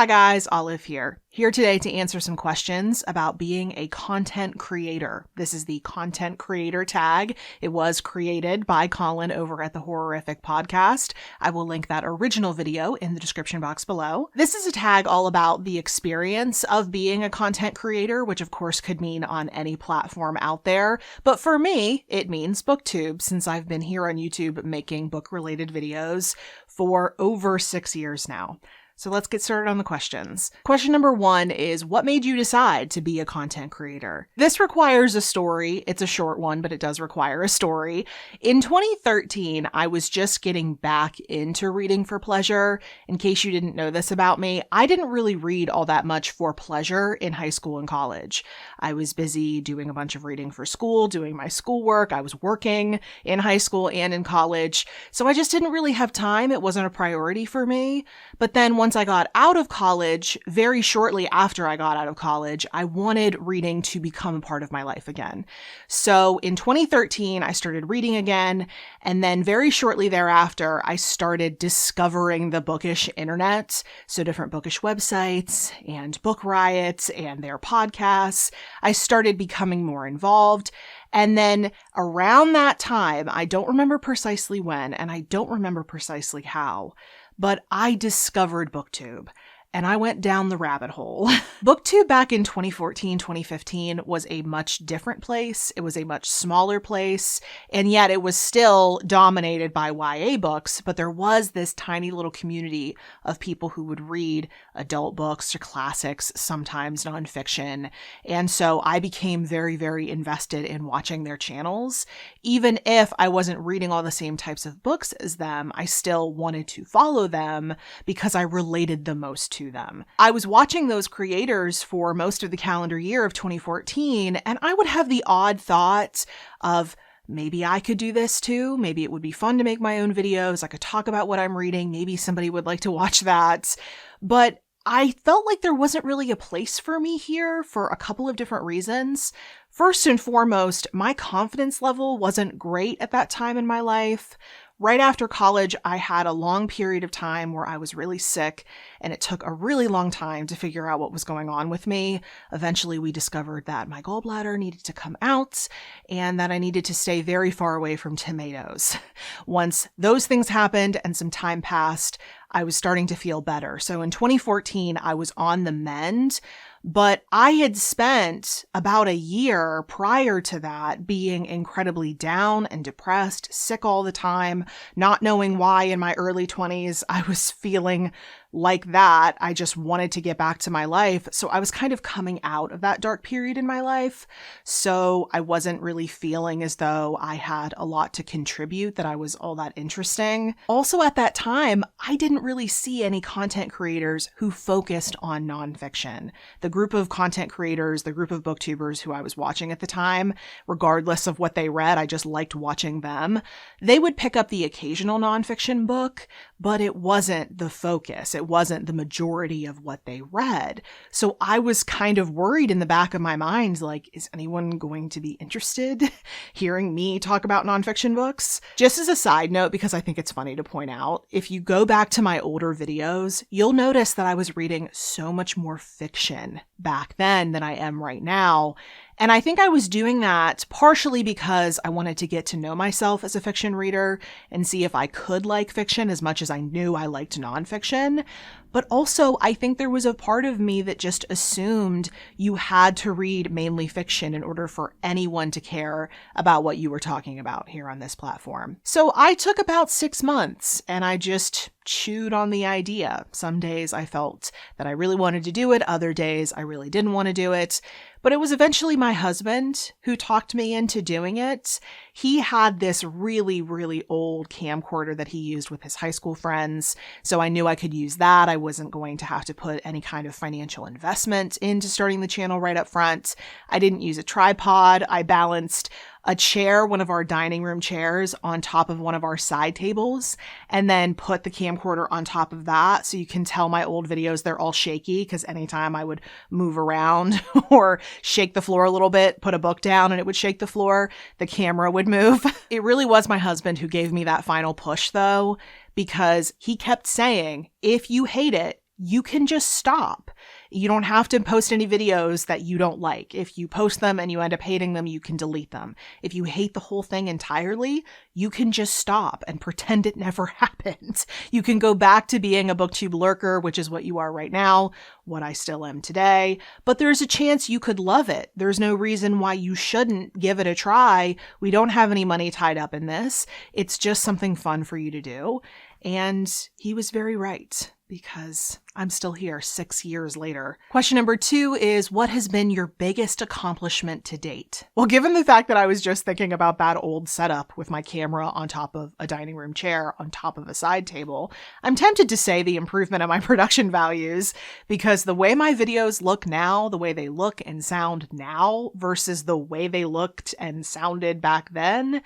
Hi guys, Olive here. Here today to answer some questions about being a content creator. This is the content creator tag. It was created by Colin over at the Horrific podcast. I will link that original video in the description box below. This is a tag all about the experience of being a content creator, which of course could mean on any platform out there. But for me, it means Booktube, since I've been here on YouTube making book-related videos for over 6 years now. So let's get started on the questions. Question number 1 is, what made you decide to be a content creator? This requires a story. It's a short one, but it does require a story. In 2013, I was just getting back into reading for pleasure. In case you didn't know this about me, I didn't really read all that much for pleasure in high school and college. I was busy doing a bunch of reading for school, doing my schoolwork. I was working in high school and in college. So I just didn't really have time. It wasn't a priority for me. But then once I got out of college, very shortly after I got out of college, I wanted reading to become a part of my life again. So in 2013, I started reading again. And then very shortly thereafter, I started discovering the bookish internet. So different bookish websites and book riots and their podcasts. I started becoming more involved. And then around that time, I don't remember precisely when, and I don't remember precisely how, but I discovered Booktube. And I went down the rabbit hole. Booktube back in 2014, 2015 was a much different place. It was a much smaller place. And yet it was still dominated by YA books, but there was this tiny little community of people who would read adult books or classics, sometimes nonfiction. And so I became very, very invested in watching their channels. Even if I wasn't reading all the same types of books as them, I still wanted to follow them because I related the most to them. I was watching those creators for most of the calendar year of 2014, and I would have the odd thought of, maybe I could do this too. Maybe it would be fun to make my own videos. I could talk about what I'm reading. Maybe somebody would like to watch that. But I felt like there wasn't really a place for me here for a couple of different reasons. First and foremost, my confidence level wasn't great at that time in my life. Right after college, I had a long period of time where I was really sick, and it took a really long time to figure out what was going on with me. Eventually, we discovered that my gallbladder needed to come out and that I needed to stay very far away from tomatoes. Once those things happened and some time passed, I was starting to feel better. So in 2014, I was on the mend. But I had spent about a year prior to that being incredibly down and depressed, sick all the time, not knowing why in my early 20s I was feeling like that. I just wanted to get back to my life. So I was kind of coming out of that dark period in my life. So I wasn't really feeling as though I had a lot to contribute, that I was all that interesting. Also at that time, I didn't really see any content creators who focused on nonfiction. The group of content creators, the group of booktubers who I was watching at the time, regardless of what they read, I just liked watching them. They would pick up the occasional nonfiction book, but it wasn't the focus. It wasn't the majority of what they read. So I was kind of worried in the back of my mind, like, is anyone going to be interested hearing me talk about nonfiction books? Just as a side note, because I think it's funny to point out, if you go back to my older videos, you'll notice that I was reading so much more fiction back then than I am right now. And I think I was doing that partially because I wanted to get to know myself as a fiction reader and see if I could like fiction as much as I knew I liked nonfiction. But also, I think there was a part of me that just assumed you had to read mainly fiction in order for anyone to care about what you were talking about here on this platform. So I took about 6 months and I just chewed on the idea. Some days I felt that I really wanted to do it. Other days I really didn't want to do it. But it was eventually my husband who talked me into doing it. He had this really, really old camcorder that he used with his high school friends. So I knew I could use that. I wasn't going to have to put any kind of financial investment into starting the channel right up front. I didn't use a tripod. I balanced a chair, one of our dining room chairs, on top of one of our side tables, and then put the camcorder on top of that. So you can tell my old videos, they're all shaky because anytime I would move around or shake the floor a little bit, put a book down and it would shake the floor, the camera would move. It really was my husband who gave me that final push though, because he kept saying, if you hate it, you can just stop. You don't have to post any videos that you don't like. If you post them and you end up hating them, you can delete them. If you hate the whole thing entirely, you can just stop and pretend it never happened. You can go back to being a Booktube lurker, which is what you are right now, what I still am today. But there's a chance you could love it. There's no reason why you shouldn't give it a try. We don't have any money tied up in this. It's just something fun for you to do. And he was very right, because I'm still here 6 years later. Question number 2 is, what has been your biggest accomplishment to date? Well, given the fact that I was just thinking about that old setup with my camera on top of a dining room chair on top of a side table, I'm tempted to say the improvement of my production values, because the way my videos look now, the way they look and sound now versus the way they looked and sounded back then,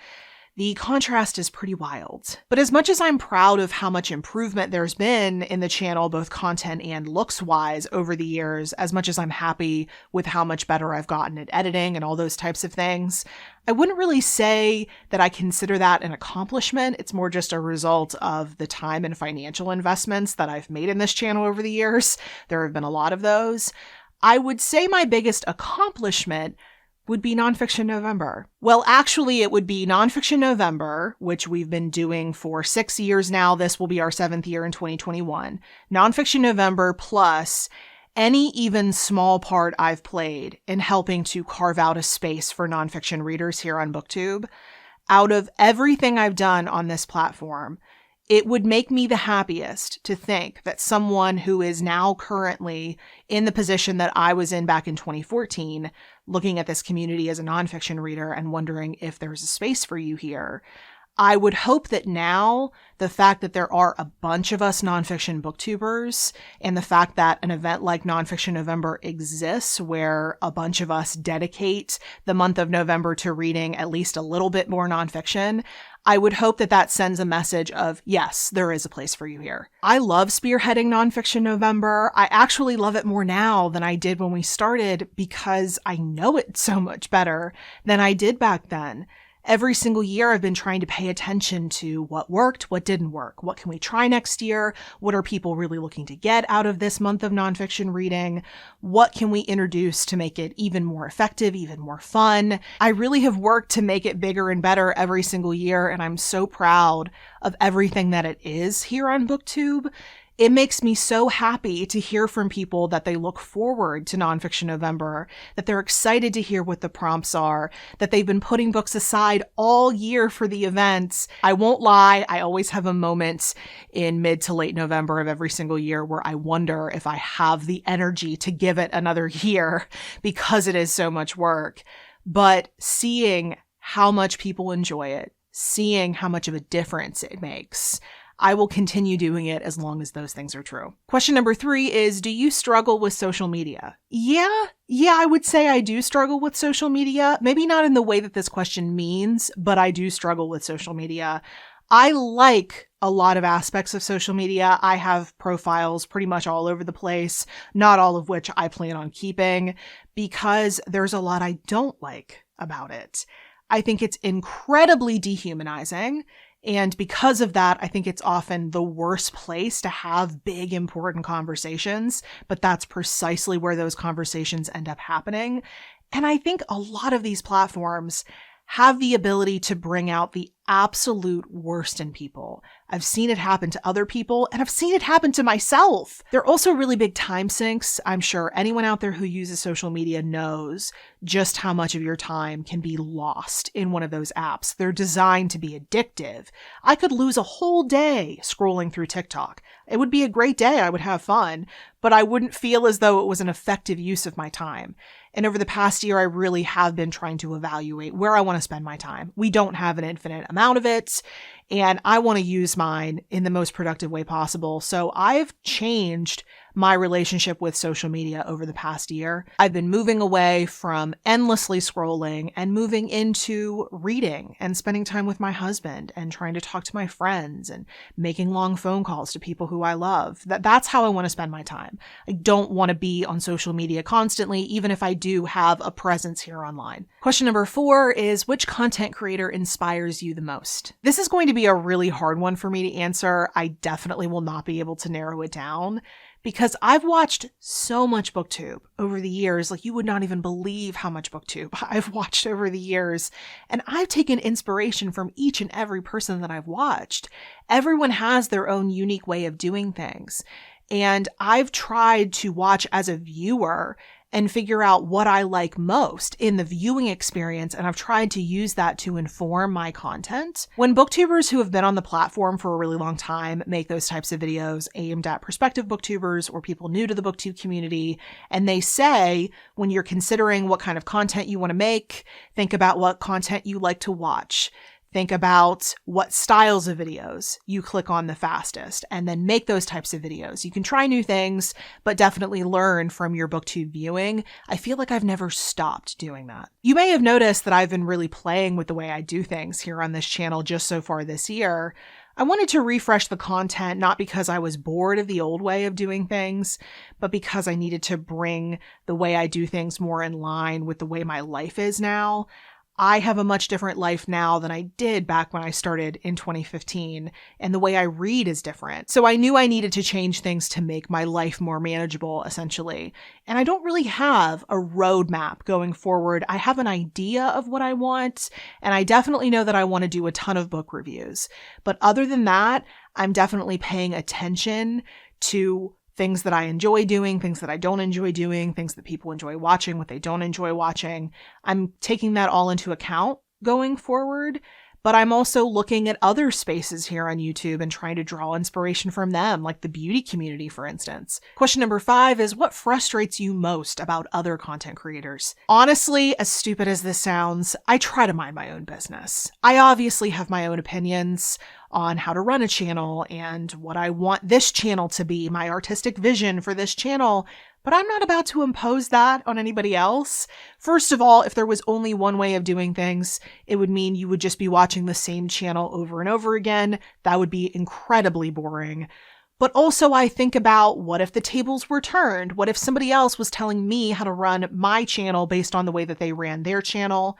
the contrast is pretty wild. But as much as I'm proud of how much improvement there's been in the channel, both content and looks-wise over the years, as much as I'm happy with how much better I've gotten at editing and all those types of things, I wouldn't really say that I consider that an accomplishment. It's more just a result of the time and financial investments that I've made in this channel over the years. There have been a lot of those. I would say my biggest accomplishment would be Nonfiction November. Well, actually, it would be Nonfiction November, which we've been doing for 6 years now. This will be our 7th year in 2021. Nonfiction November plus any even small part I've played in helping to carve out a space for nonfiction readers here on Booktube. Out of everything I've done on this platform, it would make me the happiest to think that someone who is now currently in the position that I was in back in 2014, looking at this community as a nonfiction reader and wondering if there's a space for you here, I would hope that now the fact that there are a bunch of us nonfiction booktubers and the fact that an event like Nonfiction November exists where a bunch of us dedicate the month of November to reading at least a little bit more nonfiction, I would hope that that sends a message of, yes, there is a place for you here. I love spearheading Nonfiction November. I actually love it more now than I did when we started because I know it so much better than I did back then. Every single year, I've been trying to pay attention to what worked, what didn't work. What can we try next year? What are people really looking to get out of this month of nonfiction reading? What can we introduce to make it even more effective, even more fun? I really have worked to make it bigger and better every single year, and I'm so proud of everything that it is here on Booktube. It makes me so happy to hear from people that they look forward to Nonfiction November, that they're excited to hear what the prompts are, that they've been putting books aside all year for the events. I won't lie, I always have a moment in mid to late November of every single year where I wonder if I have the energy to give it another year because it is so much work. But seeing how much people enjoy it, seeing how much of a difference it makes, I will continue doing it as long as those things are true. Question number 3 is, do you struggle with social media? Yeah, I would say I do struggle with social media. Maybe not in the way that this question means, but I do struggle with social media. I like a lot of aspects of social media. I have profiles pretty much all over the place, not all of which I plan on keeping, because there's a lot I don't like about it. I think it's incredibly dehumanizing. And because of that, I think it's often the worst place to have big, important conversations, but that's precisely where those conversations end up happening. And I think a lot of these platforms have the ability to bring out the absolute worst in people. I've seen it happen to other people, and I've seen it happen to myself. They're also really big time sinks. I'm sure anyone out there who uses social media knows just how much of your time can be lost in one of those apps. They're designed to be addictive. I could lose a whole day scrolling through TikTok. It would be a great day. I would have fun, but I wouldn't feel as though it was an effective use of my time. And over the past year, I really have been trying to evaluate where I want to spend my time. We don't have an infinite amount of it, and I want to use mine in the most productive way possible. So I've changed my relationship with social media over the past year. I've been moving away from endlessly scrolling and moving into reading and spending time with my husband and trying to talk to my friends and making long phone calls to people who I love. That's how I want to spend my time. I don't want to be on social media constantly, even if I do have a presence here online. Question number 4 is, which content creator inspires you the most? This is going to be a really hard one for me to answer. I definitely will not be able to narrow it down, because I've watched so much Booktube over the years. Like, you would not even believe how much Booktube I've watched over the years. And I've taken inspiration from each and every person that I've watched. Everyone has their own unique way of doing things. And I've tried to watch as a viewer and figure out what I like most in the viewing experience, and I've tried to use that to inform my content. When booktubers who have been on the platform for a really long time make those types of videos aimed at prospective booktubers or people new to the booktube community, and they say, when you're considering what kind of content you want to make, think about what content you like to watch. Think about what styles of videos you click on the fastest, and then make those types of videos. You can try new things, but definitely learn from your booktube viewing. I feel like I've never stopped doing that. You may have noticed that I've been really playing with the way I do things here on this channel just so far this year. I wanted to refresh the content, not because I was bored of the old way of doing things, but because I needed to bring the way I do things more in line with the way my life is now. I have a much different life now than I did back when I started in 2015, and the way I read is different. So I knew I needed to change things to make my life more manageable, essentially. And I don't really have a roadmap going forward. I have an idea of what I want, and I definitely know that I want to do a ton of book reviews. But other than that, I'm definitely paying attention to things that I enjoy doing, things that I don't enjoy doing, things that people enjoy watching, what they don't enjoy watching. I'm taking that all into account going forward, but I'm also looking at other spaces here on YouTube and trying to draw inspiration from them, like the beauty community, for instance. Question number 5 is, what frustrates you most about other content creators? Honestly, as stupid as this sounds, I try to mind my own business. I obviously have my own opinions on how to run a channel and what I want this channel to be, my artistic vision for this channel, but I'm not about to impose that on anybody else. First of all, if there was only one way of doing things, it would mean you would just be watching the same channel over and over again. That would be incredibly boring. But also I think about, what if the tables were turned? What if somebody else was telling me how to run my channel based on the way that they ran their channel?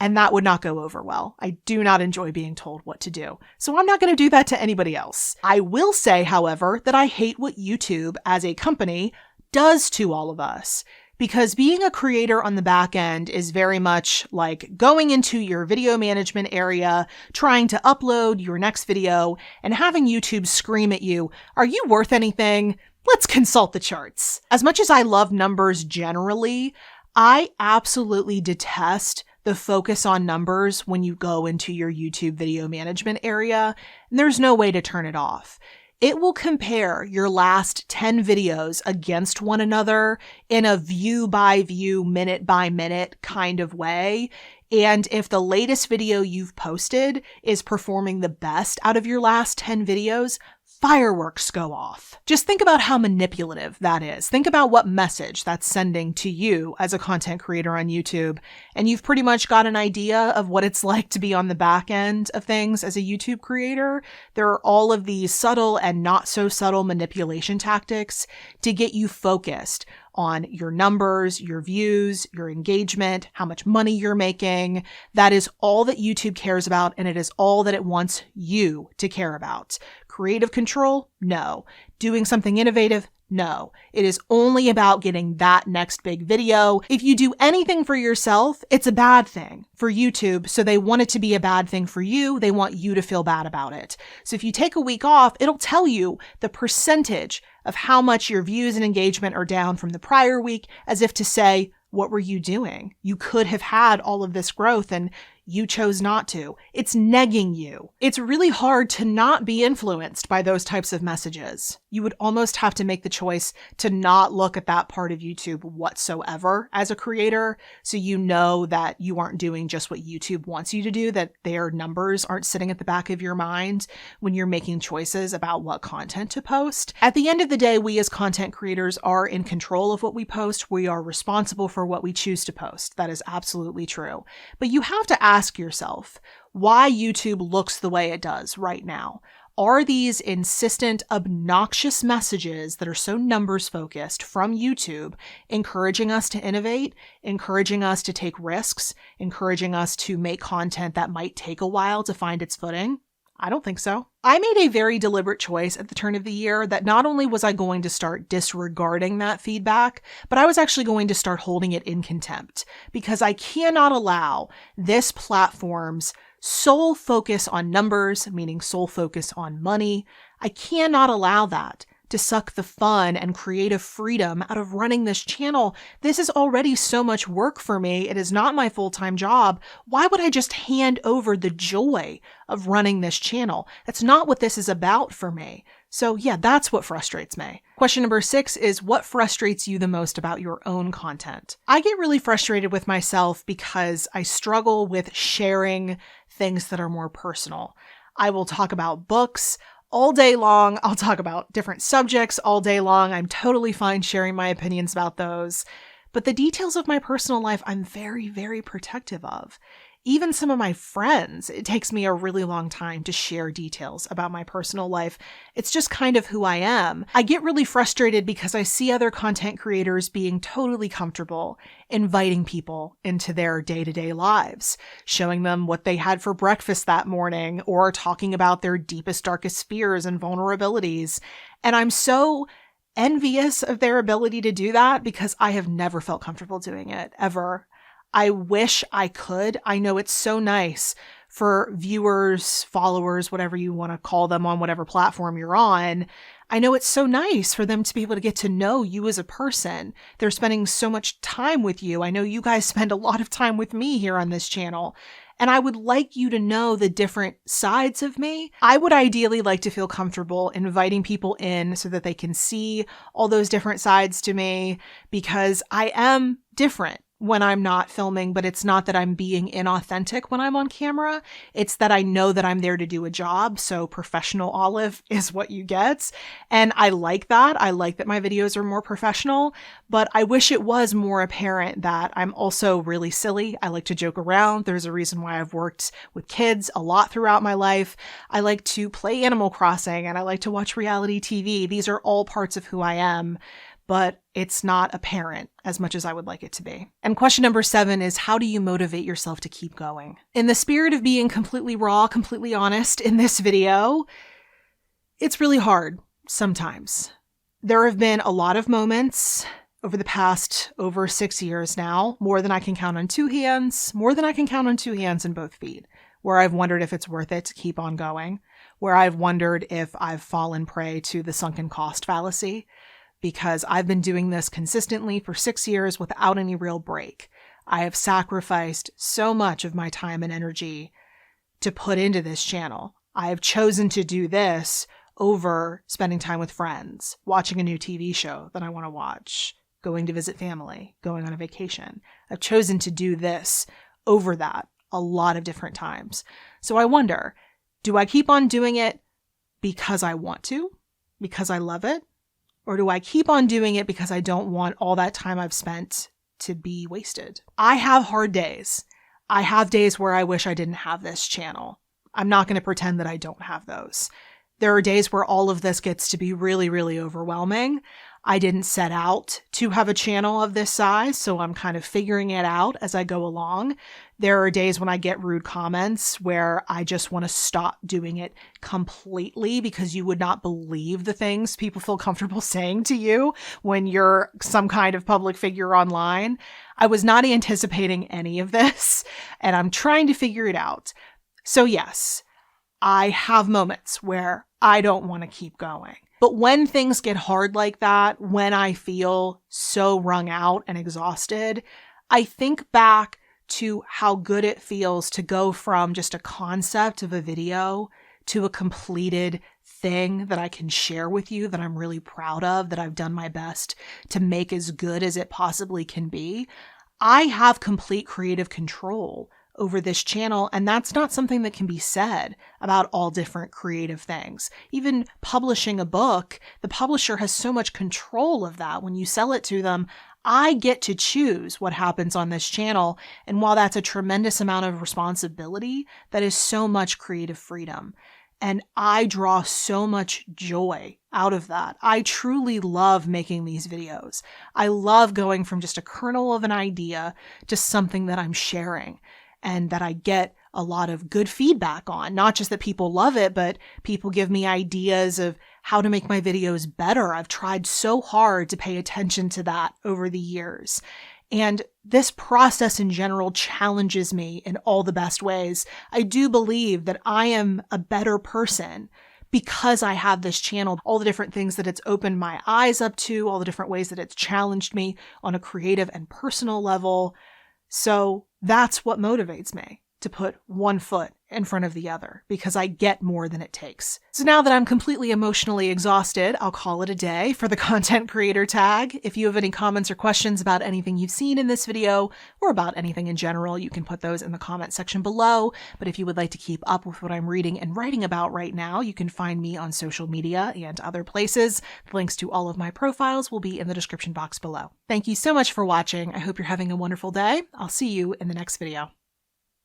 And that would not go over well. I do not enjoy being told what to do. So I'm not going to do that to anybody else. I will say, however, that I hate what YouTube as a company does to all of us. Because being a creator on the back end is very much like going into your video management area, trying to upload your next video, and having YouTube scream at you, "Are you worth anything? Let's consult the charts." As much as I love numbers generally, I absolutely detest the focus on numbers when you go into your YouTube video management area. And there's no way to turn it off. It will compare your last 10 videos against one another in a view by view, minute by minute kind of way. And if the latest video you've posted is performing the best out of your last 10 videos, fireworks go off. Just think about how manipulative that is. Think about what message that's sending to you as a content creator on YouTube, and you've pretty much got an idea of what it's like to be on the back end of things as a YouTube creator. There are all of these subtle and not so subtle manipulation tactics to get you focused on your numbers, your views, your engagement, how much money you're making. That is all that YouTube cares about, and it is all that it wants you to care about. Creative control? No. Doing something innovative? No. It is only about getting that next big video. If you do anything for yourself, it's a bad thing for YouTube, so they want it to be a bad thing for you. They want you to feel bad about it. So if you take a week off, it'll tell you the percentage of how much your views and engagement are down from the prior week, as if to say, what were you doing? You could have had all of this growth and you chose not to. It's negging you. It's really hard to not be influenced by those types of messages. You would almost have to make the choice to not look at that part of YouTube whatsoever as a creator, so you know that you aren't doing just what YouTube wants you to do, that their numbers aren't sitting at the back of your mind when you're making choices about what content to post. At the end of the day, we as content creators are in control of what we post. We are responsible for what we choose to post. That is absolutely true. But you have to ask yourself why YouTube looks the way it does right now. Are these insistent, obnoxious messages that are so numbers focused from YouTube encouraging us to innovate, encouraging us to take risks, encouraging us to make content that might take a while to find its footing? I don't think so. I made a very deliberate choice at the turn of the year that not only was I going to start disregarding that feedback, but I was actually going to start holding it in contempt, because I cannot allow this platform's sole focus on numbers, meaning sole focus on money. I cannot allow that to suck the fun and creative freedom out of running this channel. This is already so much work for me. It is not my full-time job. Why would I just hand over the joy of running this channel? That's not what this is about for me. So yeah, that's what frustrates me. Question number 6 is, what frustrates you the most about your own content? I get really frustrated with myself because I struggle with sharing things that are more personal. I will talk about books all day long. I'll talk about different subjects all day long. I'm totally fine sharing my opinions about those. But the details of my personal life, I'm very, very protective of. Even some of my friends, it takes me a really long time to share details about my personal life. It's just kind of who I am. I get really frustrated because I see other content creators being totally comfortable inviting people into their day-to-day lives, showing them what they had for breakfast that morning, or talking about their deepest, darkest fears and vulnerabilities. And I'm so envious of their ability to do that because I have never felt comfortable doing it, ever. I wish I could. I know it's so nice for viewers, followers, whatever you want to call them on whatever platform you're on. I know it's so nice for them to be able to get to know you as a person. They're spending so much time with you. I know you guys spend a lot of time with me here on this channel. And I would like you to know the different sides of me. I would ideally like to feel comfortable inviting people in so that they can see all those different sides to me, because I am different when I'm not filming, but it's not that I'm being inauthentic when I'm on camera. It's that I know that I'm there to do a job. So professional Olive is what you get. And I like that. I like that my videos are more professional, but I wish it was more apparent that I'm also really silly. I like to joke around. There's a reason why I've worked with kids a lot throughout my life. I like to play Animal Crossing and I like to watch reality TV. These are all parts of who I am, but it's not apparent as much as I would like it to be. And question number 7 is, how do you motivate yourself to keep going? In the spirit of being completely raw, completely honest in this video, it's really hard sometimes. There have been a lot of moments over the past over 6 years now, more than I can count on 2 hands, more than I can count on 2 hands and both feet, where I've wondered if it's worth it to keep on going, where I've wondered if I've fallen prey to the sunken cost fallacy, because I've been doing this consistently for 6 years without any real break. I have sacrificed so much of my time and energy to put into this channel. I have chosen to do this over spending time with friends, watching a new TV show that I want to watch, going to visit family, going on a vacation. I've chosen to do this over that a lot of different times. So I wonder, do I keep on doing it because I want to, because I love it? Or do I keep on doing it because I don't want all that time I've spent to be wasted? I have hard days. I have days where I wish I didn't have this channel. I'm not going to pretend that I don't have those. There are days where all of this gets to be really, really overwhelming. I didn't set out to have a channel of this size, so I'm kind of figuring it out as I go along. There are days when I get rude comments where I just want to stop doing it completely, because you would not believe the things people feel comfortable saying to you when you're some kind of public figure online. I was not anticipating any of this, and I'm trying to figure it out. So yes, I have moments where I don't want to keep going. But when things get hard like that, when I feel so wrung out and exhausted, I think back to how good it feels to go from just a concept of a video to a completed thing that I can share with you, that I'm really proud of, that I've done my best to make as good as it possibly can be. I have complete creative control over this channel, and that's not something that can be said about all different creative things. Even publishing a book, the publisher has so much control of that. When you sell it to them, I get to choose what happens on this channel, and while that's a tremendous amount of responsibility, that is so much creative freedom. And I draw so much joy out of that. I truly love making these videos. I love going from just a kernel of an idea to something that I'm sharing, and that I get a lot of good feedback on. Not just that people love it, but people give me ideas of how to make my videos better. I've tried so hard to pay attention to that over the years. And this process in general challenges me in all the best ways. I do believe that I am a better person because I have this channel, all the different things that it's opened my eyes up to, all the different ways that it's challenged me on a creative and personal level. So that's what motivates me to put one foot in front of the other, because I get more than it takes. So now that I'm completely emotionally exhausted, I'll call it a day for the content creator tag. If you have any comments or questions about anything you've seen in this video or about anything in general, you can put those in the comment section below. But if you would like to keep up with what I'm reading and writing about right now, you can find me on social media and other places. The links to all of my profiles will be in the description box below. Thank you so much for watching. I hope you're having a wonderful day. I'll see you in the next video.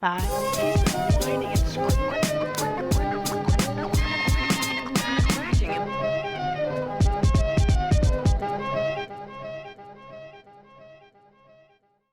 Bye.